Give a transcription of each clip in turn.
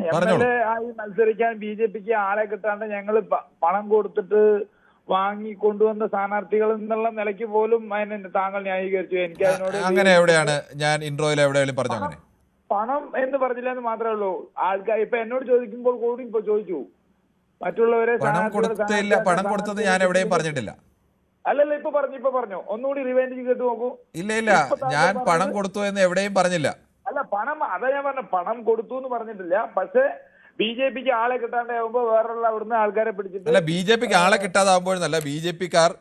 MLA ആയി മത്സരിക്കാൻ BJPക്ക് ആളെ കിട്ടാണ്ട് ഞങ്ങൾ പണം കൊടുത്തിട്ട് വാങ്ങിക്കൊണ്ടുവന്ന സ്ഥാനാർത്ഥികൾ എന്നുള്ള നിലയ്ക്ക് പോലും അതിനെ താങ്കൾ ന്യായീകരിച്ചു. എനിക്ക് അതിനോട് അങ്ങനെ എവിടെയാണ് ഞാൻ ഇൻട്രോയിൽ എവിടെയെങ്കിലും പറഞ്ഞു? അങ്ങനെ പണം എന്ന് പറഞ്ഞില്ല എന്ന് മാത്രമേ ഉള്ളൂ. ആൾക്കാർ ഇപ്പൊ എന്നോട് ചോദിക്കുമ്പോൾ കൂടി ഇപ്പൊ ചോദിച്ചു മറ്റുള്ളവരെ പണം കൊടുത്തില്ല, പണം കൊടുത്തത് ഞാൻ എവിടെയും പറഞ്ഞിട്ടില്ല. അല്ലല്ല ഇപ്പൊ പറഞ്ഞു ഒന്നുകൂടി റിവൈൻഡ് കേട്ട് നോക്കൂ. ഇല്ല ഞാൻ പണം കൊടുത്തു എന്ന് എവിടെയും പറഞ്ഞില്ല. അല്ല പണം അതാ ഞാൻ പറഞ്ഞ പണം കൊടുത്തു എന്ന് പറഞ്ഞിട്ടില്ല. പക്ഷെ BJPക്ക് ആളെ കിട്ടാണ്ടാവുമ്പോ വേറെയുള്ള അവിടുന്ന് ആൾക്കാരെ പിടിച്ചിട്ട് അല്ല BJPക്ക് ആളെ കിട്ടാതാവുമ്പോഴെന്നല്ല, BJPക്കാർ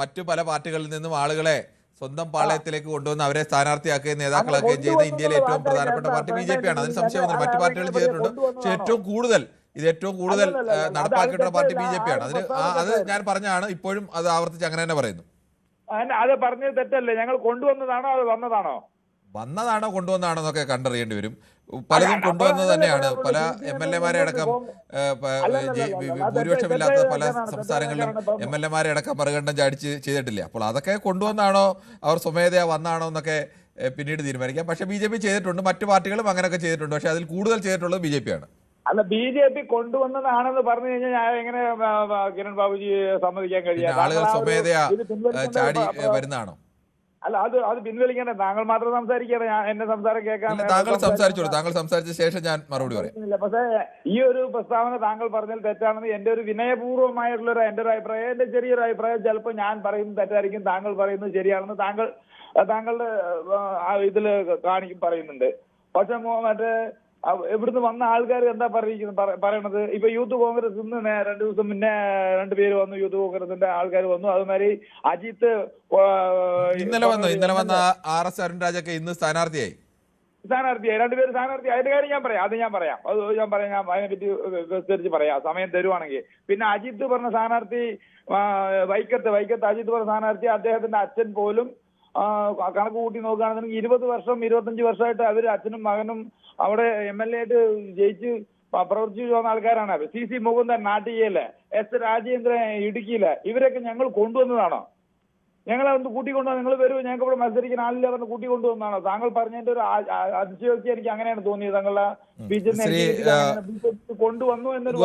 മറ്റു പല പാർട്ടികളിൽ നിന്നും ആളുകളെ സ്വന്തം പാളയത്തിലേക്ക് കൊണ്ടുവന്ന് അവരെ സ്ഥാനാർത്ഥിയാക്കുകയും നേതാക്കളാക്കുകയും ചെയ്യുന്ന ഇന്ത്യയിലെ ഏറ്റവും പ്രധാനപ്പെട്ട പാർട്ടി BJP ആണ്. അതിന് സംശയമൊന്നുമില്ല. മറ്റു പാർട്ടികൾ ചെയ്തിട്ടുണ്ട്. പക്ഷെ ഏറ്റവും കൂടുതൽ നടപ്പാക്കിയിട്ടുള്ള പാർട്ടി BJP ആണ്. അത് ഞാൻ പറഞ്ഞാണ്, ഇപ്പോഴും അത് ആവർത്തിച്ച് അങ്ങനെ തന്നെ പറയുന്നു. അത് പറഞ്ഞത് തെറ്റല്ലേ? ഞങ്ങൾ കൊണ്ടുവന്നതാണോ അത് വന്നതാണോ കൊണ്ടുവന്നതാണോ എന്നൊക്കെ കണ്ടറിയേണ്ടി വരും. പലതും കൊണ്ടുവന്നത് തന്നെയാണ്. പല MLA-മാരെ അടക്കം ഭൂരിപക്ഷമില്ലാത്ത പല സംസ്ഥാനങ്ങളിലും MLA-മാരെ അടക്കം മറുകണ്ഠം ചാടിച്ച് ചെയ്തിട്ടില്ല. അപ്പോൾ അതൊക്കെ കൊണ്ടുവന്നാണോ അവർ സ്വമേധയാ വന്നാണോ എന്നൊക്കെ പിന്നീട് തീരുമാനിക്കാം. പക്ഷേ BJP ചെയ്തിട്ടുണ്ട്, മറ്റു പാർട്ടികളും അങ്ങനെയൊക്കെ ചെയ്തിട്ടുണ്ട്. പക്ഷേ അതിൽ കൂടുതൽ ചെയ്തിട്ടുള്ളത് BJP ആണ്. അല്ല BJP കൊണ്ടുവന്നതാണെന്ന് പറഞ്ഞു കഴിഞ്ഞാൽ ഞാൻ എങ്ങനെ കിരൺ ബാബുജി സമ്മതിക്കാൻ കഴിയും? ആളുകൾ സ്വമേധയാ ചാടി വരുന്നതാണോ? അല്ല അത് പിൻവലിക്കണ്ടേ? താങ്കൾ മാത്രം സംസാരിക്കാതെ എന്റെ സംസാരം കേൾക്കാൻ. താങ്കൾ സംസാരിച്ചോളൂ. താങ്കൾ സംസാരിച്ച ശേഷം ഞാൻ മറുപടി പറയാം. പക്ഷേ ഈ ഒരു പ്രസ്താവന താങ്കൾ പറഞ്ഞാൽ തെറ്റാണെന്ന് എന്റെ ഒരു വിനയപൂർവ്വമായിട്ടുള്ള എന്റെ ഒരു അഭിപ്രായം, എന്റെ ചെറിയൊരു അഭിപ്രായം. ചിലപ്പോൾ ഞാൻ പറയുന്നത് തെറ്റായിരിക്കും, താങ്കൾ പറയുന്നത് ശരിയാണെന്ന് താങ്കളുടെ ഇതില് പറയുന്നുണ്ട്. പക്ഷെ മറ്റേ ഇവിടുന്ന് വന്ന ആൾക്കാർ എന്താ പറയണത്? ഇപ്പൊ യൂത്ത് കോൺഗ്രസ് ഇന്ന് 2 ദിവസം മുന്നേ 2 പേര് വന്നു, യൂത്ത് കോൺഗ്രസിന്റെ ആൾക്കാർ വന്നു. അതുമാതിരി അജിത്ത് ഇന്നലെ വന്ന RS അരുൺരാജൊക്കെ ഇന്ന് സ്ഥാനാർത്ഥിയായി 2 പേര് സ്ഥാനാർത്ഥി. അതിന്റെ കാര്യം ഞാൻ പറയാം. അതിനെപ്പറ്റി വിസ്തരിച്ച് പറയാം സമയം തരുവാണെങ്കിൽ. പിന്നെ അജിത്ത് പറഞ്ഞ സ്ഥാനാർത്ഥി വൈക്കത്ത് അജിത്ത് പറഞ്ഞ സ്ഥാനാർത്ഥി, അദ്ദേഹത്തിന്റെ അച്ഛൻ പോലും കണക്ക് കൂട്ടി നോക്കുകയാണെന്നുണ്ടെങ്കിൽ 20 വർഷം 25 വർഷമായിട്ട് അവര് അച്ഛനും മകനും അവിടെ MLA ആയിട്ട് ജയിച്ച് പ്രവർത്തിച്ചു വന്ന ആൾക്കാരാണ്. CC മുകുന്ദൻ നാട്ടികയില്, S രാജേന്ദ്രൻ ഇടുക്കിയില്, ഇവരൊക്കെ ഞങ്ങൾ കൊണ്ടുവന്നതാണോ? ഞങ്ങളെ ഒന്ന് കൂട്ടിക്കൊണ്ടുവന്ന നിങ്ങൾ വരൂ, ഞങ്ങൾക്ക് ഇവിടെ മത്സരിക്കുന്ന ആളില്ല പറഞ്ഞ് കൂട്ടിക്കൊണ്ടുവന്നാണോ? താങ്കൾ പറഞ്ഞതിന്റെ ഒരു അതിശയോക്തി എനിക്ക് അങ്ങനെയാണ് തോന്നിയത്. താങ്കളുടെ BJP കൊണ്ടുവന്നു എന്നൊരു